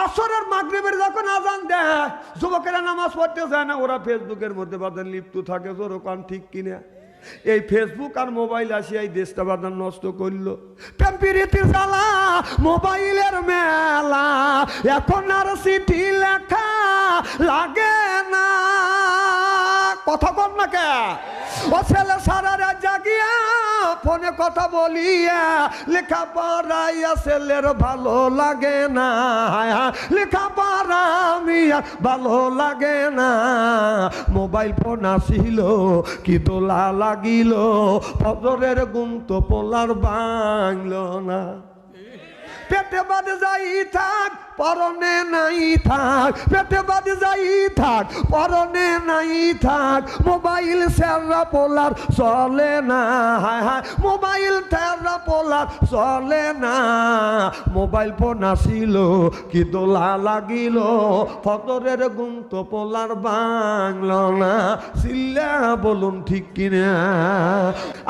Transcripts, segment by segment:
আসরের মাগরিবের যখন আজান দেয় যুবকেরা নামাজ পড়তে যায় না, ওরা ফেসবুকের মধ্যে বাদান লিপ্ত থাকে। জোরকান ঠিক কিনা? এই ফেসবুক আর মোবাইল আসিয়া এই দেশটা বাদান নষ্ট করলো। প্রেম প্রীতির জ্বালা, মোবাইলের মেলা, এখন আর চিঠি লেখা লাগে না। কথা কম না কে? ও ছেলে সারা রাত জাগিয়া ফোনে কথা বলিয়া লেখা পড়াইয়া ছেলের ভালো লাগে না, লেখা পড়া মিয়া ভালো লাগে না। মোবাইল ফোন আসিল কি দোলা লাগিল, ফজরের ঘুম তো পোলার ভাঙল না। পেটে বাদে যাই থাক পরনে নাই থাক, পেটে বাদে যাই থাক পরনে নাই থাক। মোবাইল সেরা পোলার চলে না, হায় হায় মোবাইল সেরা পোলার চলে না। মোবাইল ফোন আসিল কি দোলা লাগিল, ফজরের ঘুম তো পোলার ভাঙল না। চিল্লা বলুন ঠিক কিনা?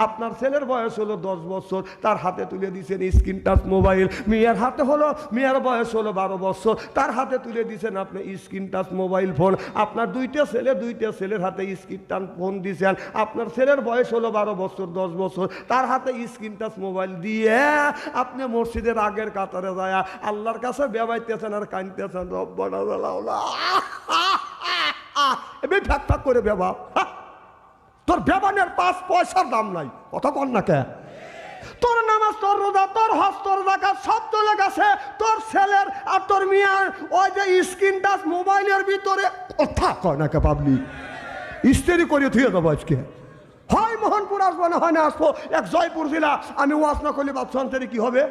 আপনার ছেলের বয়স হলো 10 বছর, তার হাতে তুলে দিয়েছেন স্ক্রিন টাচ মোবাইল। মেয়ের হাতে হলো, মেয়ের বয়স হলো 12 বছর, তার হাতে তুলে দিয়েছেন আপনি স্ক্রিন টাচ মোবাইল ফোন। আপনার দুইটা ছেলের হাতে স্ক্রিন টাচ ফোন দিয়েছেন। আপনার ছেলের বয়স হলো 12 বছর, 10 বছর, তার হাতে স্ক্রিন টাচ মোবাইল দিয়ে আপনি মসজিদের আগের কাতারে যায় আল্লাহর কাছে বেবাইতেছেন আর কাঁদতেছেন, রব্বানা জালাউলা এবার ফাঁক ফাঁক করে বেবা। তোর বেবানের 5 পয়সার দাম নাই। কথা কন না কে? তোর নামাজ, তোর রোজা, তোর হজ, তোর যাকাত সব চলে গেছে। তোর ছেলের আর তোর মিয়ার ওই যে স্ক্রিন টাচ মোবাইলের ভিতরে কথা কয় না কে? পাবলি ইস্তেরি করে থুয়ে দেবো আজকে। হয় মোহনপুর আসবো না হয় না আসবো। এক জয়পুর জেলা, আমি ওয়াজ না করলে বাদশান্তরে কি হবে?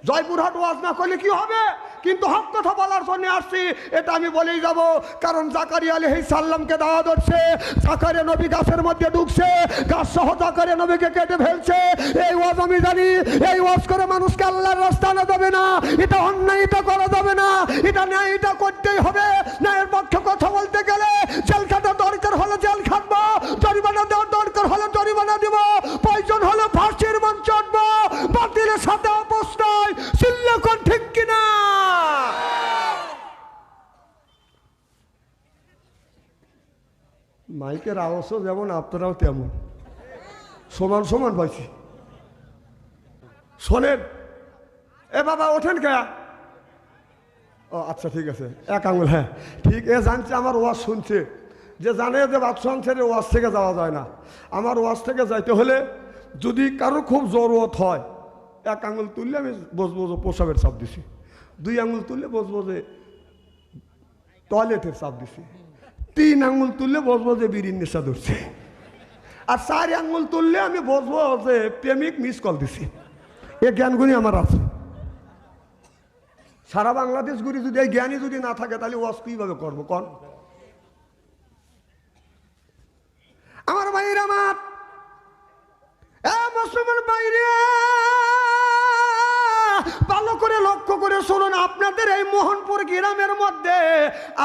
জয়পুরহাট ওয়াজ না করলে কি হবে? কিন্তু হক কথা বলার জন্য আসছি, এটা আমি বলেই যাব। কারণ জাকারিয়া আলাইহিস সালামকে দাওয়াত হচ্ছে, জাকারিয়া নবী গাছের মধ্যে ঢুকছে, গাছ সহ জাকারিয়া নবীকে কেটে ফেলছে। এই ওয়াজ আমি জানি, এই ওয়াজ করে মানুষকে আল্লাহর রাস্তা আনা যাবে না। এটা অন্যায়, এটা করা যাবে না। এটা ন্যায়, এটা করতেই হবে। ন্যায়ের পক্ষে কথা বলতে গেলে জেল খাটা দরকার হলে জেল খাটবো, জরিমানা দেওয়ার দরকার হলে জরিমানা দিব, প্রয়োজন হলে ফাঁসির মঞ্চ চড়বো। বাতিলের সাথে আপোষ নাই। চিল্লা কোন ঠিক কিনা? মাইকের আওয়াজও যেমন আপনারাও তেমন সমান সমান পাইছি। শোনেন, এ বাবা ওঠেন কে? ও আচ্ছা ঠিক আছে, এক আঙুল, হ্যাঁ ঠিক। এ জানছে আমার ওয়াজ শুনছে, যে জানে যে বাদশাহ ছেড়ে ওয়াজ থেকে যাওয়া যায় না। আমার ওয়াজ থেকে যাইতে হলে যদি কারো খুব জরুরত হয়, এক আঙুল তুললে আমি বসবো যে প্রসাবের চাপ দিছি, 2 আঙুল তুললে বসবো যে টয়লেটের চাপ দিছি, 3 আঙুল তুললে বসবো যে বিড়ির নেশা ধরছে, আর 4 আঙুল তুললে আমি বসবো যে প্রেমিক মিস কল দিছি। এ জ্ঞানগুলি আমার আছে। সারা বাংলাদেশ ঘুরি যদি এই জ্ঞানী যদি না থাকে তাহলে ওয়াজ কিভাবে করবো কন? আমার ভাইরা, আমার মুসলমান বাইরে ভালো করে লক্ষ্য করে শুনুন। আপনাদের এই মোহনপুর গ্রামের মধ্যে,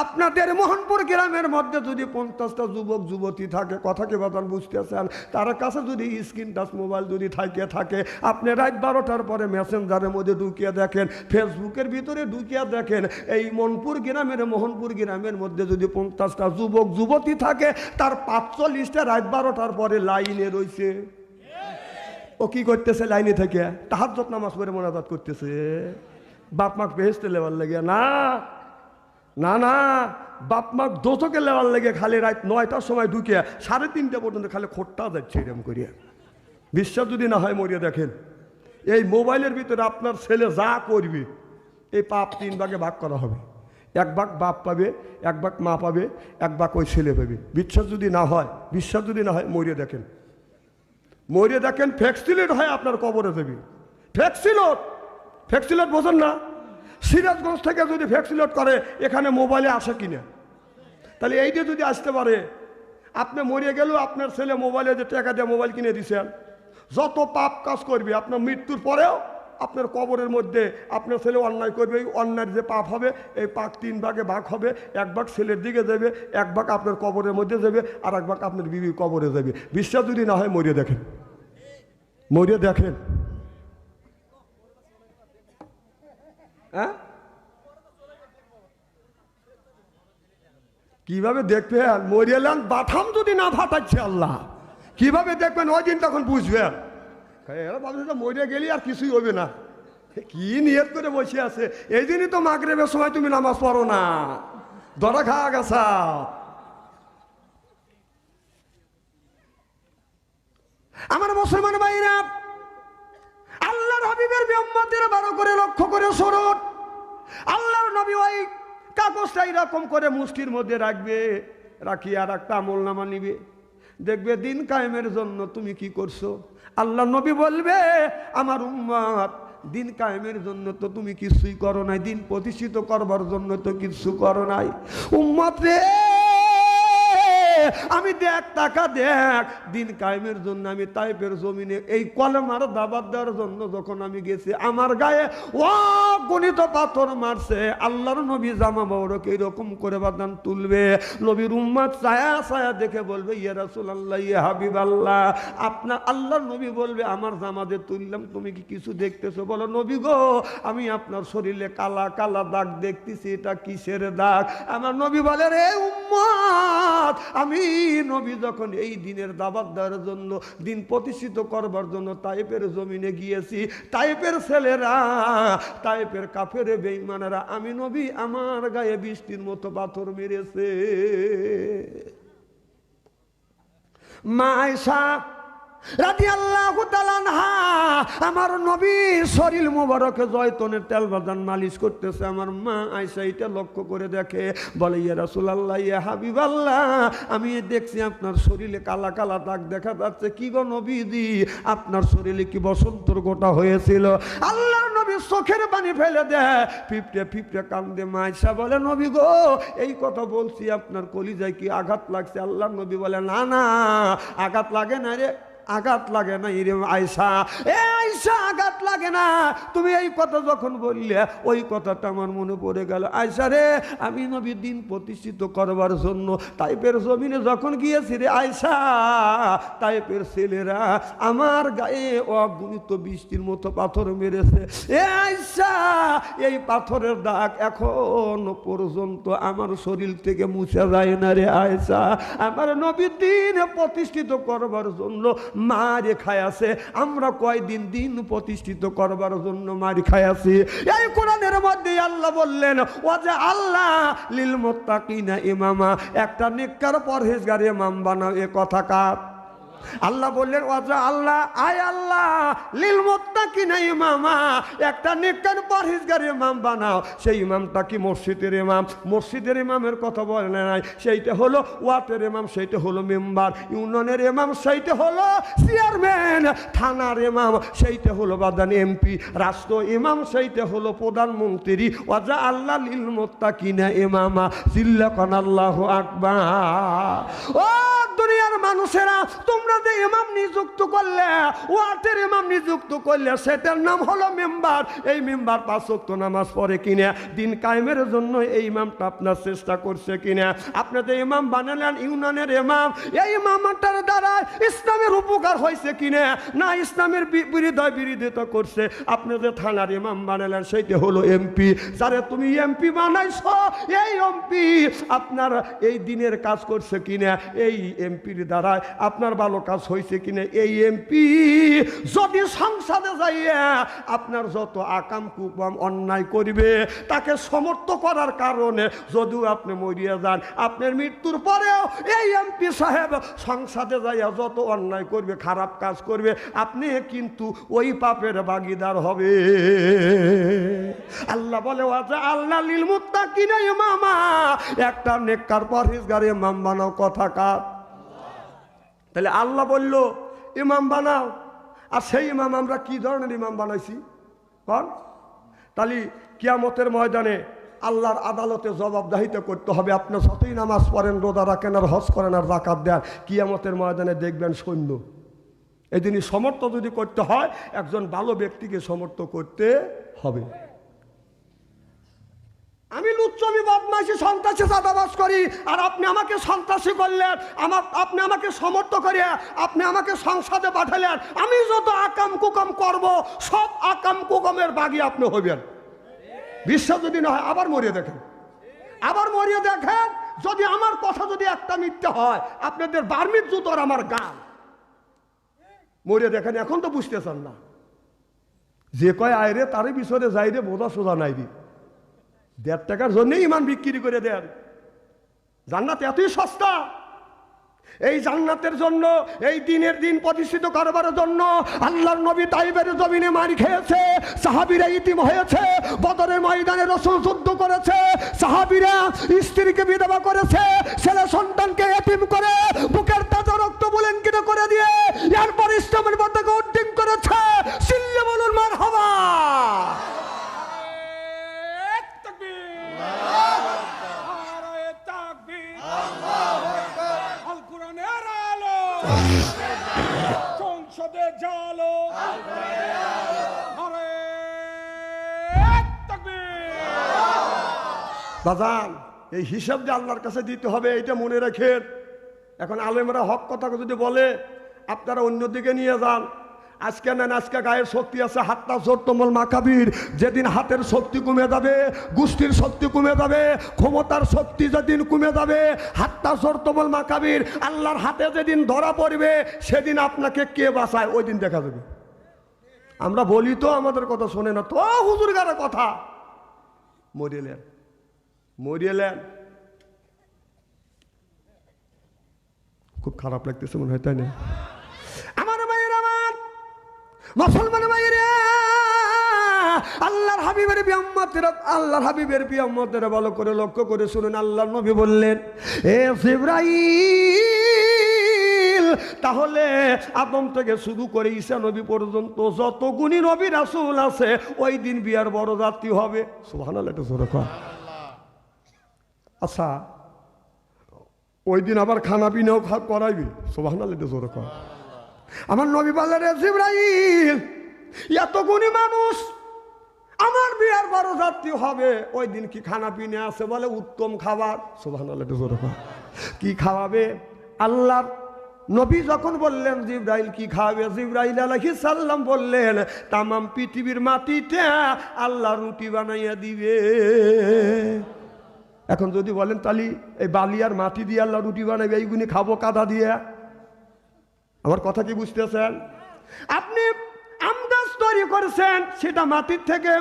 আপনাদের মোহনপুর গ্রামের মধ্যে যদি 50টা যুবক যুবতী থাকে, কথা কি বাতান বুঝতেছেন? তার কাছে যদি স্ক্রিন টাচ মোবাইল যদি থাকে, আপনি রাত 12টার পরে মেসেঞ্জারের মধ্যে ঢুকিয়ে দেখেন, ফেসবুকের ভিতরে ঢুকিয়ে দেখেন, এই মোহনপুর গ্রামের মধ্যে যদি 50টা যুবক যুবতী থাকে, তার 45টা রাত 12টার পরে লাইনে রয়েছে। ও কি করতেছে? লাইনে থেকে তাহাজ্জুদ নামাজ পড়ে মোনাজাত করতেছে। বাপ মাক বেহেশতে লেবার লেগে না, না না, বাপ মাক দোষকে লেবার লেগে খালি রাত 9টার সময় ঢুকিয়ে 3:30 পর্যন্ত খালি খোট্টা যাচ্ছে এরকম করিয়া। বিশ্বাস যদি না হয় মরিয়া দেখেন, এই মোবাইলের ভিতরে আপনার ছেলে যা করবে, এই পাপ 3 ভাগে ভাগ করা হবে। 1 ভাগ বাপ পাবে, 1 ভাগ মা পাবে, 1 ভাগ ওই ছেলে পাবে। বিশ্বাস যদি না হয় মরিয়া দেখেন, মরিয়ে দেখেন, ফ্যাক্সিলেট হয় আপনার কবরে দেবে। ফ্যাক্সিলেট বোঝেন না? সিরাজগঞ্জ থেকে যদি ফ্যাক্সিলেট করে, এখানে মোবাইলে আসে কিনা? তাহলে এইটা যদি আসতে পারে, আপনি মরিয়ে গেলেও আপনার ছেলে মোবাইলে যে টাকা দিয়ে মোবাইল কিনে দিয়েছেন, যত পাপ কাজ করবে আপনার মৃত্যুর পরেও আপনার কবরের মধ্যে আপনার ছেলে অন্যায় করবে, অন্যায়ের যে পাপ হবে, এই পাপ 3 ভাগে ভাগ হবে। 1 ভাগ ছেলের দিকে যাবে, 1 ভাগ আপনার কবরের মধ্যে যাবে, আর 1 ভাগ আপনার বিবির কবরে যাবে। বিশ্বাস যদি না হয় মরিয়ে দেখেন, হ্যাঁ কিভাবে দেখবেন মরিয়ালান বাথাম যদি না ফাটাচ্ছে আল্লাহ, কিভাবে দেখবেন ওই দিন তখন বুঝবেন। এরা ভাবছে মরিয়া গেলি আর কিছুই হবে না, কি নিয়ত করে বসে আছে। এই দিনই তো মাগরিবের সময় তুমি নামাজ পড়ো না, ধরা খাওয়া গেছা। আমার মুসলমান ভাইরা, আল্লাহর হাবিবের উম্মতের ভালো করে লক্ষ্য করে শুনুন। আল্লাহর নবী ওই কাগজটা এরকম করে মুষ্টির মধ্যে রাখবে, রাখি আর একটা আমলনামা নিবে, দেখবে দিন কায়েমের জন্য তুমি কি করছো। আল্লাহ নবী বলবে, আমার উম্মত দিন কায়েমের জন্য তো তুমি কিছুই করো নাই, দিন প্রতিষ্ঠিত করবার জন্য তো কিছু করো নাই। উম্মত রে, আমি দেখ টাকা দেখ, দিন কায়েমের জন্য আমি তাইফের জমিনে এই কলেমার দাবাত দেওয়ার জন্য যখন আমি গেছি, আমার গায়ে অগণিত পাথর মারছে। আল্লাহর নবী জামা বড়কে এরকম করে বাদান তুলবে, নবীর উম্মত ছায়া ছায়া দেখে বলবে, ইয়া রাসূলুল্লাহ, ইয়া হাবিবাল্লাহ। আপনার আল্লাহর নবী বলবে, আমার জামা দিয়ে তুললাম, তুমি কি কিছু দেখতেছো? বলো, নবী গো, আমি আপনার শরীরে কালা কালা দাগ দেখতেছি, এটা কিসের দাগ? আমার নবী বলে, রে উম্মত, আমি নবী যখন এই দিনের দাওয়াত দেওয়ার জন্য, দিন প্রতিষ্ঠিত করবার জন্য তাইফের জমিনে গিয়েছি, তাইফের ছেলেরা, তাইফের কাফের বেঈমানেরা, আমি নবী আমার গায়ে বৃষ্টির মতো পাথর মেরেছে। মা আয়েশা রাদিয়াল্লাহু তাআলা আনহা আমার নবীর শরীর মোবারকে জয়তুনের তেল বাদান মালিশ করতেছে। আমার মা আয়েশা এটা লক্ষ্য করে দেখে, বলে, ইয়া রাসূলুল্লাহ, ইয়া হাবিবাল্লাহ, আমি দেখছি আপনার শরীরে কালা কালা দাগ দেখা যাচ্ছে। কি গো নবীজি, আপনার শরীরে কি বসন্তর গোটা হয়েছিল? আল্লাহর নবী চোখের পানি ফেলে দেয়, ফিপটে ফিপটে কান্দে। মা আয়েশা বলে, নবী গো, এই কথা বলছি, আপনার কলিজায় কি আঘাত লাগছে? আল্লাহর নবী বলে, না না, আঘাত লাগে না রে, আঘাত লাগে না রে আয়েশা, এ আয়েশা, আঘাত লাগে না। তুমি এই কথা যখন বললে, ওই কথাটা আমার মনে পড়ে গেল। আয়েশা রে, আমি নবী দিন প্রতিষ্ঠিত করবার জন্য তাইফের জমিনে যখন গিয়েছি রে আয়েশা, তাইফের ছেলেরা আমার গায়ে অগণিত বৃষ্টির মতো পাথর মেরেছে। এ আয়েশা, এই পাথরের দাগ এখন পর্যন্ত আমার শরীর থেকে মুছে যায় না রে আয়েশা। আমার নবী দিন প্রতিষ্ঠিত করবার জন্য মারি খায়াছে, আমরা কয়দিন দিন প্রতিষ্ঠিত করবার জন্য মারি খায়াছি। এই কোরআনের মধ্যে আল্লাহ বললেন, ওয়াজা আল্লাহ লিল মুত্তাকিনা ইমামা, একটা নেককার পরহেজগার ইমাম বানাও। এ কথা কার? আল্লাহ বললেন, ওয়াজা আল্লাহ, আয় আল্লাহ লিল মুত্তাকিনা ইমামা, একটা নেককার পরহেজগার ইমাম বানাও। সেই ইমামটা কি? মসজিদের ইমাম। মসজিদের ইমামের কথা বলে নাই, সেইটা হলো ওয়াটের ইমাম, সেইটা হলো মেম্বার। ইউনিয়নের ইমাম সেইটা হলো চেয়ারম্যান। থানার ইমাম সেইটা হলো বাদান এমপি। রাষ্ট্র ইমাম সেইটা হলো প্রধানমন্ত্রী। ওয়াজা আল্লাহ লিল মুত্তাকিনা ইমামা, জিল্লাকান আল্লাহু আকবার। ও দুনিয়ার মানুষেরা, তোমরা যে ইমাম নিযুক্ত করলে, ওয়াটের ইমাম নিযুক্ত করলে, সেটার নাম হলো মেম্বার। এই মেম্বার 5 ওয়াক্ত নামাজ পড়ে কিনা, দিন কায়েমের জন্য এই ইমামটা আপনার চেষ্টা করছে কিনা। আপনাদের ইমাম বানালেন ইউনিয়নের ইমাম, এই ইমামটার দ্বারা ইসলামের উপকার হয়েছে কিনা, না ইসলামের বিরোধিতা করছে। আপনি যে থানার ইমাম বানালেন, সেইটা হলো এমপি। যারে তুমি এমপি বানাইছো, এই এমপি আপনার এই দিনের কাজ করছে কিনা, এই এমপির দ্বারা আপনার ভালো কাজ হয়েছে কিনা। এই এমপি যদি সংসদে যাইয়া আপনার যত আকাম কুকাম অন্যায় করবে, তাকে সমর্থ করার কারণে যদিও আপনি মরিয়া যান, আপনার মৃত্যুর পরেও এই এমপি সাহেব সংসদে যাইয়া যত অন্যায় করবে, খারাপ কাজ করবে, আপনি কিন্তু ওই পাপের ভাগীদার হবে। আল্লাহ বলে, ওয়াজা আল্লাহ লিল মুত্তাকিনা ইমামা, একটা নেককার পরহেজগার ইমাম বানাও। কথা কার? তাহলে আল্লাহ বলল ইমাম বানাও, আর সেই ইমাম আমরা কি ধরনের ইমাম বানাইছি? কারণ তাহলে কিয়ামতের ময়দানে আল্লাহর আদালতে জবাবদাহিতা করতে হবে। আপনি যতই নামাজ পড়েন, রোজা রাখেন, আর হজ করেন, আর যাকাত দেন, কিয়ামতের ময়দানে দেখবেন সৈন্য। এই দিনই সমর্থ যদি করতে হয়, একজন ভালো ব্যক্তিকে সমর্থ করতে হবে। আমি লুচ্চমি বদমাইশি সন্ত্রাসী চাঁদাবাজ করি, আর আপনি আমাকে সন্ত্রাসী করলেন, আপনি আমাকে সমর্থ করিয়া আপনি আমাকে সংসদে পাঠালেন। আমি যত আকাম কুকাম করব, সব আকাম কুকামের বাগী আপনি হইবেন। বিশ্বাস যদি না হয় আবার মরিয়ে দেখেন, আবার মরিয়ে দেখেন। যদি আমার কথা যদি একটা মিথ্যে হয়, আপনাদের বার্মির জুতোর আমার গান মরে দেখেন। এখন তো বুঝতেছেন না, যে কয় আয় রে তারই পিছনে যাই রে, বোঝা সোজা নাই রে। 1.5 টাকার জন্যই ইমান বিক্রি করে দেন। জান্নাত এতই সস্তা। এই জান্নাতের জন্য, এই দিনের দিন প্রতিষ্ঠিত করবার জন্য আল্লাহর নবী তাইবের জমিনে মারি খেয়েছে, সাহাবীরা ইতিম হয়েছে, বদরের ময়দানে রাসূল যুদ্ধ করেছে, সাহাবীরা স্ত্রীকে বিধবা করেছে, ছেলে সন্তানকে এতিম করে বুকের তাজা রক্ত বুলেঙ্কিত করে দিয়ে এরপর ইসলামের পতাকা উড্ডীন করেছে। চিল্লে বলুন মারহাবা। সংসদে জালো বাজান, এই হিসাব যে আল্লাহর কাছে দিতে হবে, এটা মনে রাখেন। এখন আলেমরা হক কথা যদি বলে, আপনারা অন্যদিকে নিয়ে যান। আজকে নেন, আজকে গায়ের শক্তি আছে, হাতটা জোরতমল মাকাবির। যেদিন হাতের শক্তি কমে যাবে, গোষ্ঠীর শক্তি কমে যাবে, ক্ষমতার শক্তি যেদিন কমে যাবে, হাতটা জোরতমল মাকাবির আল্লাহর হাতে যেদিন ধরা পড়বে, সেদিন আপনাকে কে বাঁচায় ওই দিন দেখা যাবে। আমরা বলি তো, আমাদের কথা শোনে না তো, হুজুর গারের কথা। মরিলেন, মরিলেন। খুব খারাপ লাগতেছে মনে হয়, তাই না? আমার ভাইয়ের, আমার মুসলমান ভাইয়েরা, আল্লাহর হাবিবের বিয়াম্মতেরা, আল্লাহর হাবিবের বিয়াম্মতেরা ভালো করে লক্ষ্য করে শুনুন। আল্লাহর নবী বললেন, এ জিবরাইল, তাহলে আদম থেকে শুরু করে ঈসা নবী পর্যন্ত যত গুণী নবী রাসূল আছে, ওই দিন বিয়ার বড় যাত্রী হবে। সুবহানাল্লাহ, এটা জোরে কর। আচ্ছা, ওই দিন আবার খানা পিনাও করাইবি। সুবহানাল্লাহ, এটা জোরে কর। আমার নবী বললেন, রে জিবরাইল, এত গুণী মানুষ, আমার বিয়ার বড় যাত্রী হবে, ওই দিন কি খানা পিনা আছে? বলে উত্তম খাবার। সুবহানাল্লাহ, এটা জোরে কর। কি খাওয়াবে? আল্লাহ নবী যখন বললেন জিবরাইল কি খাওয়াবে, জিবরাইল আলাইহিস সালাম বললেন, তামাম পৃথিবীর মাটিতে আল্লাহ রুটি বানাইয়া দিবে। এখন যদি বলেন তাহলে এই বালি আর মাটি দিয়ে আল্লাহ রুটি বানাবে, এইগুলি খাবো কাদা দিয়ে? আমার কথা কি বুঝতেছেন? আপনি আম গাছ তৈরি করেছেন, সেটা মাটির থেকে।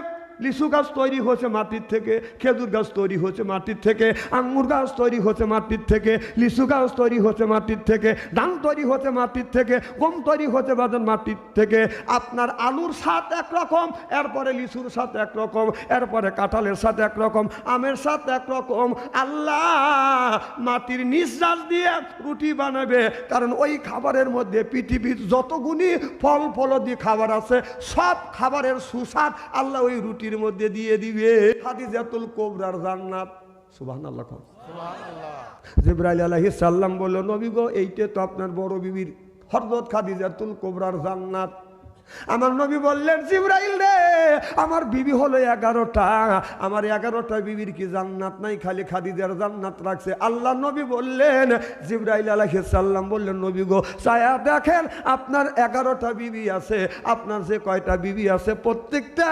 লিচু গাছ তৈরি হচ্ছে মাটির থেকে, খেজুর গাছ তৈরি হচ্ছে মাটির থেকে, আঙ্গুর গাছ তৈরি হচ্ছে মাটির থেকে, লিচু গাছ তৈরি হচ্ছে মাটির থেকে, ধান তৈরি হচ্ছে মাটির থেকে, গম তৈরি হচ্ছে বাজার মাটির থেকে। আপনার আলুর স্বাদ একরকম, এরপরে লিচুর স্বাদ একরকম, এরপরে কাঁঠালের স্বাদ একরকম, আমের স্বাদ একরকম। আল্লাহ মাটির নিঃশ্বাস দিয়ে রুটি বানাবে, কারণ ওই খাবারের মধ্যে পৃথিবীর যতগুলি ফল ফলদি খাবার আছে, সব খাবারের সুস্বাদ আল্লাহ ওই রুটির মধ্যে দিয়ে দিবে। খাদিজাতুল কুবরার জান্নাত। সুবহানাল্লাহ। জিবরাইল আলাইহিস সালাম বলল, নবী গো, এইটা তো আপনার বড় বিবির হযরত খাদিজাতুল কুবরার জান্নাত। আমার নবী বললেন, জিবরাইল রে, আমার বিবি হলো 11টা, আমার 11টা বিবির কি জান্নাত নাই? খালি খাদিজার জান্নাত রাখছে। আল্লাহ নবী বললেন, জিবরাইল আলাইহিস সালাম বললেন, নবী গো, ছায়া দেখেন, আপনার 11টা বিবি আছে, আপনার যে কয়টা বিবি আছে, প্রত্যেকটা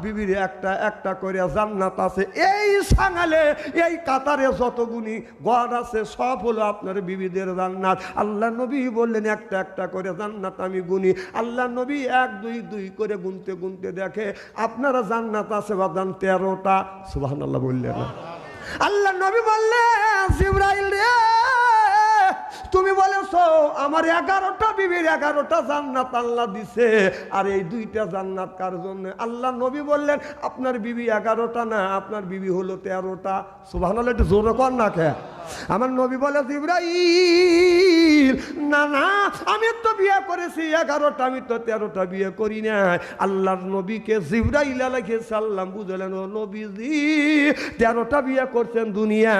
বিবির একটা একটা করে জান্নাত আছে। এই সাঙালে, এই কাতারে যতগুলি ঘর আছে, সব হলো আপনার বিবিদের জান্নাত। আল্লাহ নবী বললেন, একটা একটা করে জান্নাত আমি গুনি। আল্লাহ নবী 1 2 2 করে গুনতে গুনতে দেখে আপনারা জান্নাত আছে বাদান 13টা। সুবহানাল্লাহ বললেন না? আল্লাহ নবী বললেন, জিবরাইল রে, তুমি বলেছো আমার 11টা বিবির 11টা জান্নাত আল্লাহ দিছে, আর এই 2টা জান্নাত কার জন্য? আল্লাহ নবী বললেন, আপনার বিবি 11টা না, আপনার বিবি হলো 13টা। সুবহানাল্লাহ, একটু জোরে কর না কে? আমার নবী বলে, জিবরাইল, না না, আমি তো বিয়ে করেছি 11টা, আমি তো 13টা বিয়ে করি না। আল্লাহর নবীকে জিবরাইল আলাইহিস সালাম বুঝলেন, ও নবীজি, 13টা বিয়ে করছেন দুনিয়া,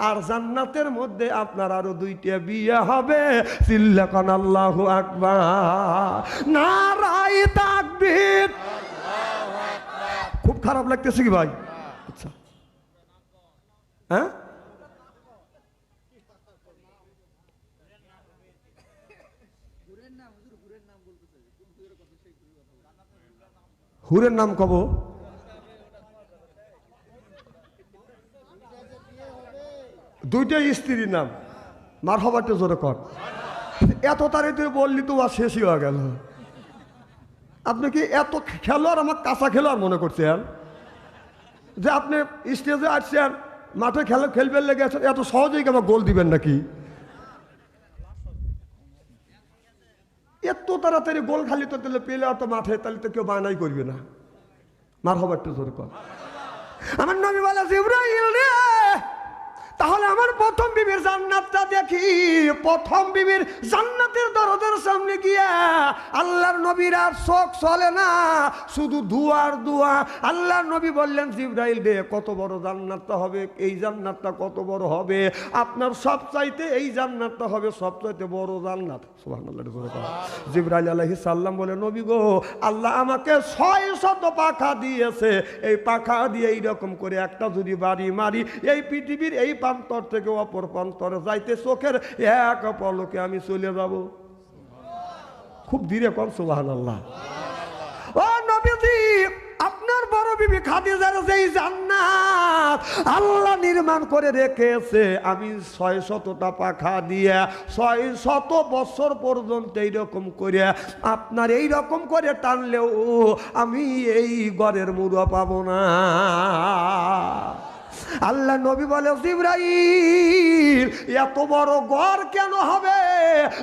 আর জান্নাতের মধ্যে আপনার আরো 2টা বিয়ে হবে। চিল্লাকান আল্লাহু আকবার, নারায়ে তাকবীর। খুব খারাপ লাগতেছে কি ভাই? আচ্ছা, হ্যাঁ, হুরের নাম কব? দুইটা স্ত্রীর নাম, মারহাবাটা জোরে কর। এত তাড়াতাড়ি বললি তো আর শেষই হয়ে গেল। আপনি কি এত খেলোয়াড় আমার কাঁচা খেলোয়াড় মনে করছেন যে আপনি স্টেজে আসছেন, মাঠে খেলবেন লেগে আছেন, এত সহজেই আমার গোল দিবেন নাকি? এত তাড়াতাড়ি গোল খালি তো তাহলে পেলে অত মাঠে, তাহলে তো কেউ বানাই করবে না। মারহাবাটা জোরে কর। আমার নবী বলে জিবরাইল রে, তাহলে আমার প্রথম বিবির জান্নাতটা দেখি। প্রথম বিবির জান্নাতের দরজার সামনে গিয়া আল্লাহর নবীর আর চোখ চলে না, শুধু দুয়ার দুয়া। আল্লাহর নবী বললেন জিবরাইল রে, কত বড় জান্নাতটা হবে, এই জান্নাতটা কত বড় হবে? আপনার সব চাইতে এই জান্নাতটা হবে সবচাইতে বড় জান্নাত। সুবহানাল্লাহ। জিবরাইল আলাইহিস সালাম বলে, নবী গো, আল্লাহ আমাকে 600 পাখা দিয়েছে, এই পাখা দিয়ে এইরকম করে একটা যদি বাড়ি মারি, এই পৃথিবীর এই প্রান্তর থেকে অপর প্রান্তরে যাইতে চোখের এক পলকে আমি চলে যাব। খুব ধীরে কম। সুবহানাল্লাহ। ও নবীজি, আপনার বড় বিবি খাদিজার যেই জান্নাত আল্লাহ নির্মাণ করে রেখেছে, আমি 600টা পাখা দিয়ে 600 বছর পর্যন্ত এইরকম করে আপনার এইরকম করে টানলেও আমি এই ঘরের মুড়া পাবো না। আল্লাহ নবী বলে, জিবরাইল এত বড় ঘর কেন হবে?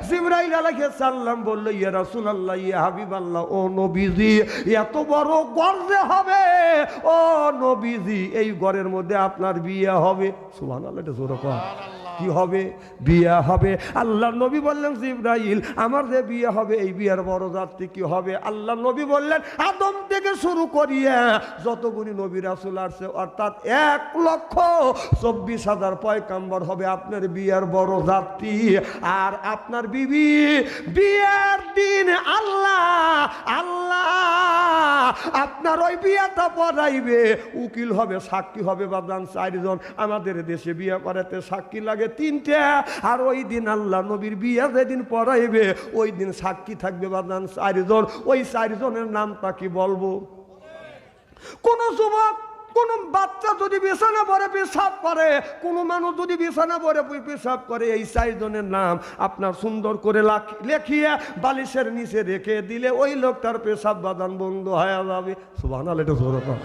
জিবরাইল আলাইহিস সালাম বলল, ইয়া রাসূলুল্লাহ, ইয়া হাবিবাল্লাহ, ও নবীজি, এত বড় ঘর যে হবে, ও নবীজি, এই ঘরের মধ্যে আপনার বিয়ে হবে। সুবহানাল্লাহ। এটা জোরে কর। কি হবে? বিয়ে হবে। আল্লাহ নবী বললেন, জিবরাইল আমার যে বিয়ে হবে, এই বিয়ের বড় যাত্রী কি হবে? আল্লাহ নবী বললেন, আদম থেকে শুরু করিয়া যতগুলি নবী রাসূল আসছে, অর্থাৎ 1,24,000 পয়গাম্বর হবে আপনার বিয়ের বড় যাত্রী। আর আপনার বিবি বিয়ের দিন আল্লাহ আপনার ওই বিয়েটা পড়াইবে, উকিল হবে, সাক্ষী হবে বাদান 4 জন। আমাদের দেশে বিয়ে করাতে সাক্ষী লাগে 3টে। আর ওই দিন আল্লাহ নবীর বিয়ে যেদিন পড়াইবে, ওই দিন সাক্ষী থাকবে বাদান 4 জন। ওই 4 জনের নামটা কি বলবো? কোন যুবক, কোন বাচ্চা যদি বিছানা পরে পেশাব করে, কোন মানুষ যদি বিছানা পরে পেশাব করে, এই 4 জনের নাম আপনার সুন্দর করে লেখিয়ে বালিশের নিচে রেখে দিলে ওই লোকটার পেশাব বাদান বন্ধ হয়ে যাবে। সুবহানাল্লাহ। এটা জোরে কর।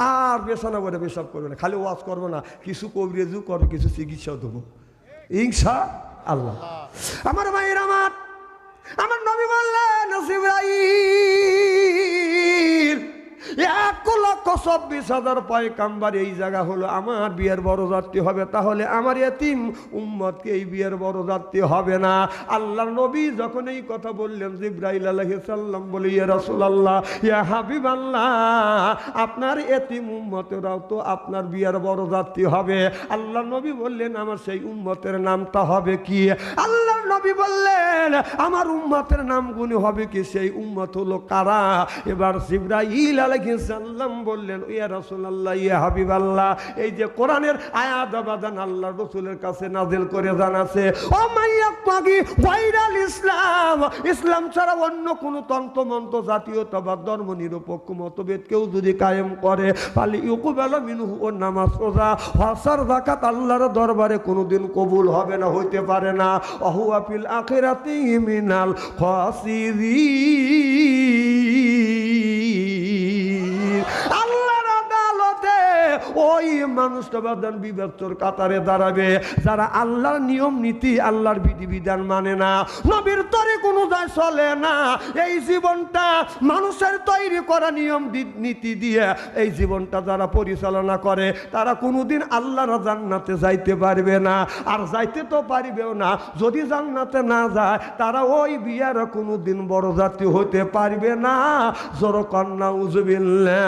আর বিছানা পরে পেশাব করবে না, খালি ওয়াজ করবো না, কিছু কবরেজও করবো, কিছু চিকিৎসাও দেবো ইনশাআল্লাহ। আমার ভাইয়ের, আমার নবী বললেন, জিবরাইল 1,24,000 পয়গাম্বর এই জায়গা হলো আমার বিয়ের বড় যাত্রী হবে, তাহলে আমার এতিম উম্মতকে এই বিয়ের বড় যাত্রী হবে না। আল্লাহর নবী যখন এই কথা বললেন, জিবরাইল আলাইহিস সালাম বলে, ইয়া রাসূলুল্লাহ, ইয়া হাবিবাল্লাহ, আপনার এতিম উম্মতেরাও তো আপনার বিয়ের বড় যাত্রী হবে। আল্লাহর নবী বললেন, আমার সেই উম্মতের নামটা হবে কি? আল্লাহর নবী বললেন, আমার উম্মতের নামগুলো হবে কি? সেই উম্মত হলো কারা? এবার জিবরাইল আলাইহিস সালাম বললেন, ইয়া রাসূলুল্লাহ, ইয়া হাবিবাল্লাহ, এই যে কোরআনের আয়াত বাদান আল্লাহর রাসূলের কাছে নাযিল করে জানাছে, ও মাইয়াক্তাগি গায়রাল ইসলাম, ইসলাম ছাড়া অন্য কোন তন্ত্রমন্ত্র, জাতীয়তাবাদ, ধর্ম নিরপেক্ষ মতভেদ কেউ যদি কায়েম করে, ফালি ইউকবালা মিনহু, ও নামাজ, রোজা, হজ, যাকাত আল্লাহর দরবারে কোনোদিন কবুল হবে না, হইতে পারে না। ওয়া ফিল আখিরাতি মিনাল খাসিরিন। আল্লাহর আদালতে ওই মানুষটা বাদান বিবেচর কাতারে দাঁড়াবে যারা আল্লাহর নিয়ম নীতি, আল্লাহর বিধিবিধান মানে না, নবীর তরিক অনুযায়ী চলে না। এই জীবনটা মানুষের তৈরি করা নিয়ম নীতি দিয়ে এই জীবনটা যারা পরিচালনা করে, তারা কোনোদিন আল্লাহর জান্নাতে যাইতে পারবে না। আর যাইতে তো পারবেও না। যদি জান্নাতে না যায়, তারা ওই বিয়ার কোনোদিন বড় জাতি হইতে পারবে না। জোর কন্যা উজবিল্লাহ।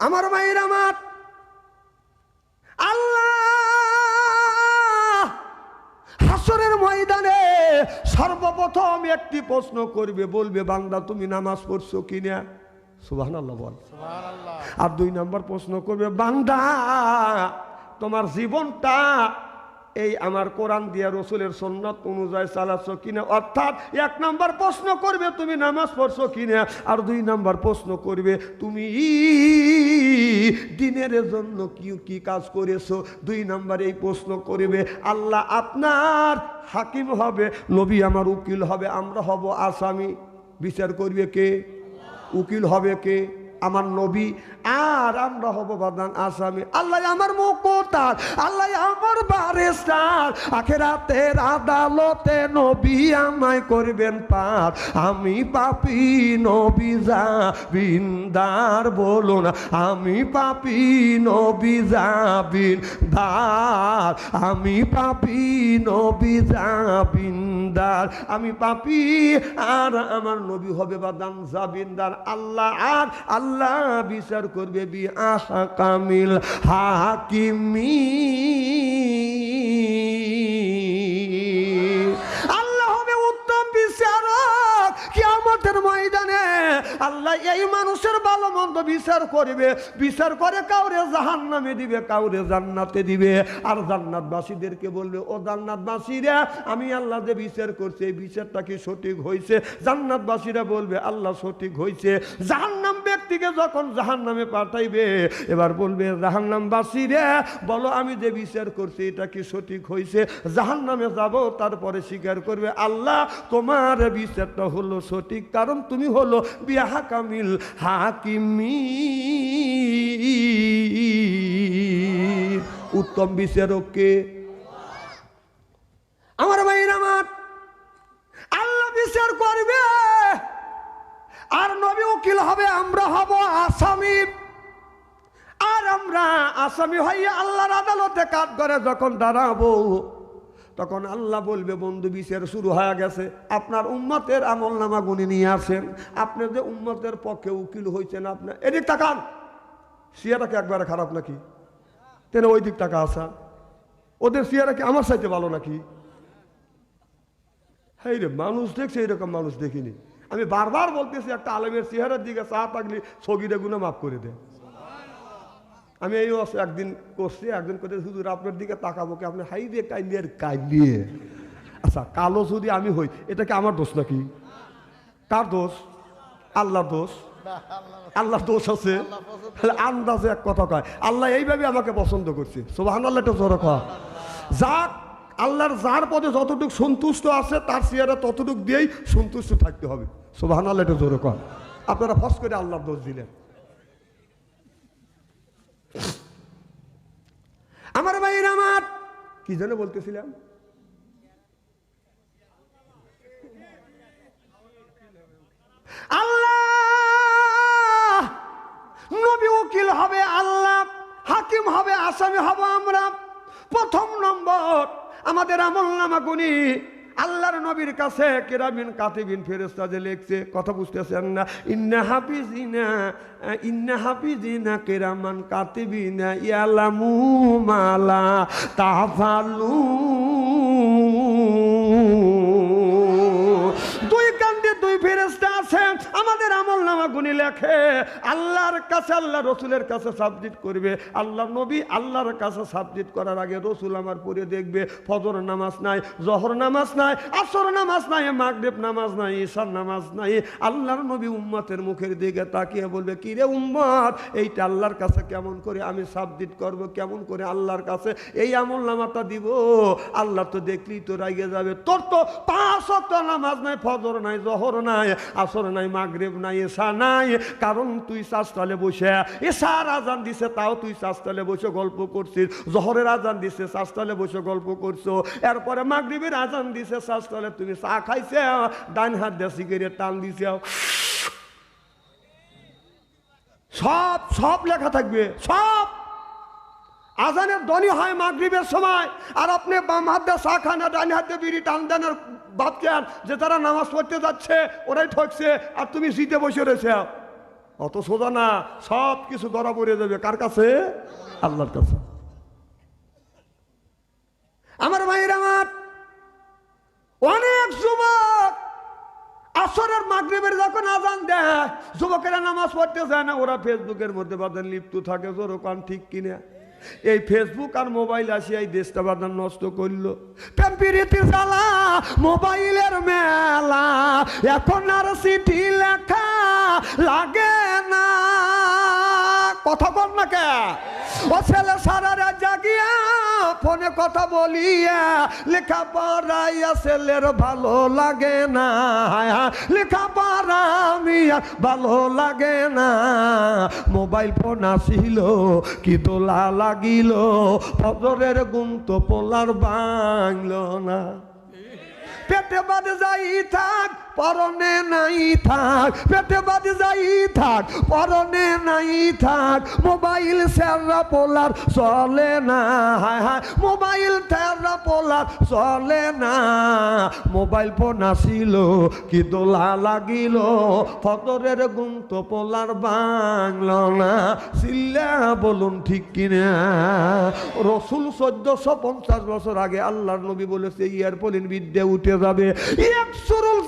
আমার মায়ের, আমার আল্লাহ হাসরের ময়দানে সর্বপ্রথম একটি প্রশ্ন করবে, বলবে, বান্দা তুমি নামাজ পড়ছো কিনা? সুবহানাল্লাহ বল। আর 2 নম্বর প্রশ্ন করবে, বান্দা তোমার জীবনটা এই আমার কোরআন দিয়া রসুলের সুন্নাত অনুযায়ী চালাচ্ছ কিনা, অর্থাৎ 1 নাম্বার প্রশ্ন করবে তুমি নামাজ পড়ছো কিনা, আর 2 নাম্বার প্রশ্ন করবে তুমি দিনের জন্য কি কি কাজ করেছো। 2 নাম্বার এই প্রশ্ন করবে। আল্লাহ আপনার হাকিম হবে, নবী আমার উকিল হবে, আমরা হব আসামি। বিচার করবে কে? উকিল হবে কে? আমার নবী, আর আমরা হব বাদান আসামি। আল্লাহ আমার মুকুতার, আল্লাহ আমার বারিস্টার, আখিরাতের আদালতে নবী আমায় করবেন পার। আমি পাপী নবী জাবিনদার, বলুন আমি পাপী নবী জাবিনদার, আমি পাপী নবী জাবিনদার, আমি পাপী আর আমার নবী হবে বাদান জাবিনদার। আল্লাহ আর আল্লাহ বিচার করবে বি আহকামিল হাকিমি, আল্লাহ হবে উত্তম বিচারক কিয়ামতের ময়দানে। আল্লাহ এই মানুষের ভালো মন্দ বিচার করবে, বিচার করে কাউরে জাহান্নামে দিবে, কাউরে জান্নাতে দিবে। আর জান্নাতবাসীদেরকে বলবে ও জান্নাতবাসীরা আমি আল্লাহ যে বিচার করছি এই বিচারটা কি সঠিক হয়েছে? জান্নাতবাসীরা বলবে আল্লাহ সঠিক হয়েছে। জাহান্নাম ব্যক্তিকে যখন জাহান্নামে পাঠাইবে, এবার বলবে জাহান্নামবাসীরা বলো আমি যে বিচার করছি এটা কি সঠিক হয়েছে? জাহান্নামে যাব, তারপরে স্বীকার করবে আল্লাহ তোমার বিচারটা হলো সঠিক, কারণ তুমি হলো বিহাকামিল হাকিমি, উত্তম বিচারক কে? আমার ভাইরা আমার, আল্লাহ বিচার করবে আর নবী উকিল হবে, আমরা হব আসামি। আর আমরা আসামি হইয়া আল্লাহর আদালতে কাঠ করে যখন দাঁড়াবো, তখন আল্লাহ বলবে বন্ধু বিচার শুরু হয়ে গেছে, আপনার উম্মতের আমলনামা গুনি নিয়ে আসেন। আপনি যে উম্মতের পক্ষে উকিল হয়েছেন, আপনার এদিক তাকান, সিয়ারাকে একবারে খারাপ নাকি? তেন ওই দিক টাকা আসা, ওদের সিয়ারা কি আমার সাথে ভালো নাকি? হ্যাঁ রে, মানুষ দেখছে এরকম মানুষ দেখিনি। আমি বারবার বলতেছি একটা আলেমের চেহারার দিকে চা থাকলে সগিরে গুণা মাফ করে দে। আমি এই একদিন করছি, একদিন করে হুজুর আপনার দিকে তাকাবো কি? আপনি হাই দিয়ে কাইলিয়ে কাইলিয়ে। আচ্ছা কালো যদি আমি হই, এটা কি আমার দোষ নাকি? কার দোষ? আল্লাহর দোষ। আল্লাহর দোষ আছে, তাহলে আন্দাজে এক কথা কয় আল্লাহ এইভাবে আমাকে পছন্দ করছে। সুবহানাল্লাহ, এটা জোরে কয়। যাক আল্লাহর যার পদে যতটুকু সন্তুষ্ট আছে তার চেহারা ততটুকু দিয়েই সন্তুষ্ট থাকতে হবে। সুবহানাল্লাহ, এটা জোরে কয়। আপনারা ফস করে আল্লাহর দোষ দিলেন। আমার ভাইরা আমার, কি যেন বলতেছিলাম? আল্লাহ নবী উকিল হবে, আল্লাহ হাকিম হবে, আসামি হব আমরা। প্রথম নম্বর আমাদের আমলনামা গুনি আল্লাহর নবীর কাছে কিরামিন কাতিবিন ফেরেশতা যে লিখছে, কথা বুঝতেছেন না? ইন্না হাফিজিনা কিরামান কাতিবিনা ইয়ালামু মালা তাফালুন। 2 কান্দে 2 ফেরেশতা আছে, আমাদের আমলনামা গুনি লেখে। আল্লাহর কাছে, আল্লাহ রসুলের কাছে সাবমিট করবে। আল্লাহ নবী আল্লাহর কাছে সাবমিট করার আগে রসুল আমার পড়ে দেখবে ফজর নামাজ নাই, জহর নামাজ নাই, আসর নামাজ নাই, মাগরিব নামাজ নাই, ঈশার নামাজ নাই। আল্লাহর নবী উম্মতের মুখের দিকে তাকিয়ে বলবে কি রে উম্মত, এইটা আল্লাহর কাছে কেমন করে আমি সাবমিট করব, কেমন করে আল্লাহর কাছে এই আমলনামাটা দিব? আল্লাহ তো দেখলি তো রাগে যাবে। তোর তো 5 ওয়াক্ত নামাজ নাই, ফজর নাই, জহর নাই, আসর নাই, মাগরিব নাই, ঈশা নাই, কারণ তুই চাষতলে বসে ঈশার আজান দিছে তাও তুই চাষতলে বসে গল্প করছিস, জহরের আজান দিছে চাষতলে বসে গল্প করছো, এরপরে মাগরিবের আজান দিছে চাষতলে তুমি চা খাইছে, ডান হাত দিয়ে সিগারেট টান দিছে। সব সব লেখা থাকবে, সব। আজানের ধ্বনি হয় মাগরিবের সময়, আর আপনি বাম হাত দিয়ে চা খান, ডান হাত দিয়ে বিড়ি টান দেন, আর ভাবছেন যে তারা নামাজ পড়তে যাচ্ছে ওরাই ঠকছে, আর তুমি জিতে বসে রয়েছে। অত সোজা না, সব কিছু ধরা পড়ে যাবে। কার কাছে? আল্লাহর কাছে। আমার ভাইয়ের আমার, অনেক যুবক আসরের মাগরিবের যখন আজান দেয়, যুবকেরা নামাজ পড়তে যায় না, ওরা ফেসবুকের মধ্যে বাদে লিপ্ত থাকে। জোরকান ঠিক কিনা? এই ফেসবুক আর মোবাইল আসিয়া এই দেশটা বাদান নষ্ট করলো। প্রেম প্রীতির জ্বালা মোবাইলের মেলা, এখন আর চিঠি লেখা লাগে না। কথা বল না কে ও ছেলে সারা রাত জাগিয়া ফোনে কথা বলিয়া, লেখা পড়াইয়া ছেলের ভালো লাগে না, লেখা পড়া মিয়া ভালো লাগে না। মোবাইল ফোন আসিল কি দোলা লাগিল, ফজরের ঘুম তো পোলার ভাঙল না। পেটে বাদে যাই থাক পরনে নাই থাক, পেটে বাদে যাই থাক পরনে নাই থাক, মোবাইল সেরা পোলার চলে না, হায় হায় মোবাইল সেরা পোলার চলে না। মোবাইল ফোন আসিল কি দোলা লাগিল, ফজরের ঘুম তো পোলার ভাঙল না। চিল্লা বলুন ঠিক কিনা? রসুল 1450 বছর আগে আল্লাহর নবী বলেছে এয়ারপোলিন বিদ্যা উঠে যাবে, একসুরুল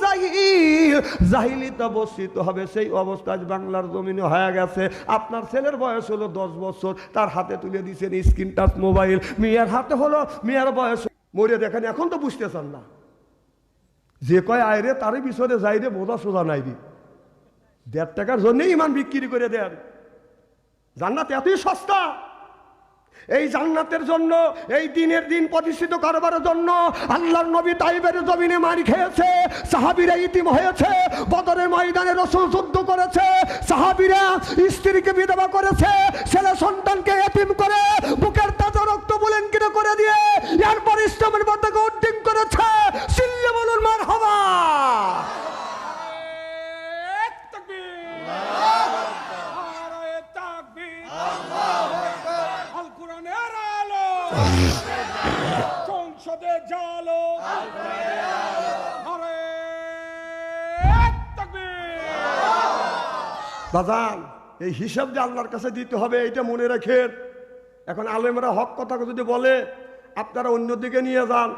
জাহিলিতা বর্ষিত হবে। সেই অবস্থা বাংলার জমিনে হয়ে গেছে। আপনার ছেলের বয়স হলো 10 বছর, তার হাতে তুলে দিয়েছেন স্ক্রিন টাচ মোবাইল। মিয়ার হাতে হলো, মিয়ার বয়স মরে দেখেন, এখন তো বুঝতে চান না। যে কয় আয়রে তারই পিছনে যাই রে, বোঝা সোজা নাই রে। 1.5 টাকার জন্যই ইমান বিক্রি করে দেন। জান্নাত এতই সস্তা। এই জান্নাতের জন্য, এই দিনের দিন প্রতিষ্ঠিত করবার জন্য আল্লাহর নবী তাইবের জমিনে মারি খেয়েছে, সাহাবীরা ইতিম হয়েছে, বদরের ময়দানে রাসূল যুদ্ধ করেছে, সাহাবীরা স্ত্রীকে বিধবা করেছে, ছেলে সন্তানকে এতিম করে বুকের তাজা রক্ত বুলেন কিনে করে দিয়ে এরপর ইসলামের পতাকা উড্ডীন করেছে। চিল্লে বলুন মারহাবা। সংসদে জালো বাজান, এই হিসাব যে আল্লাহর কাছে দিতে হবে এটা মনে রাখেন। এখন আলেমরা হক কথা যদি বলে আপনারা অন্যদিকে নিয়ে যান।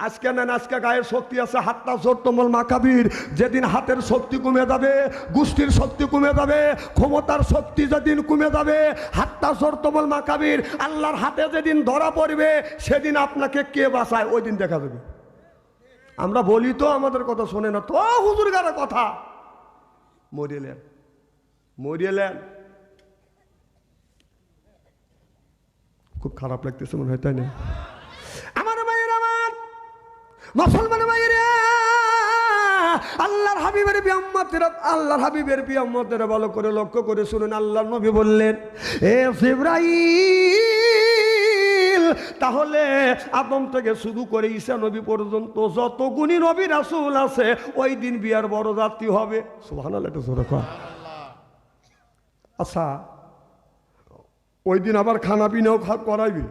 আজকে নেন, আজকে গায়ের শক্তি আছে, হাতটা জোরতমল মাকাবির। যেদিন হাতের শক্তি কমে যাবে, গোষ্ঠীর শক্তি কমে যাবে, ক্ষমতার শক্তি যেদিন কমে যাবে, হাতটা জোরতমল মাকাবির আল্লাহর হাতে যেদিন ধরা পড়বে, সেদিন আপনাকে কে বাঁচায় ওই দিন দেখা যাবে। আমরা বলি তো আমাদের কথা শোনে না তো, হুজুর গারের কথা। মরিলেন মরিলেন, খুব খারাপ লাগতেছে মনে হয়, তাই না? আমার মায়ের, আমার মুসলমান মায়েরা, আল্লাহর হাবিবের বিয়াম্মতেরা, আল্লাহর হাবিবের বিয়াম্মতেরা ভালো করে লক্ষ্য করে শুনুন। আল্লাহর নবী বললেন, এ জিবরাইল, তাহলে আদম থেকে শুরু করে ঈসা নবী পর্যন্ত যত গুণী নবী রাসূল আছে, ওই দিন বিয়ার বড় যাত্রী হবে। সুবহানাল্লাহ, এটা জোরে কর। আচ্ছা, ওই দিন আবার খানা পিনাও করাইবি?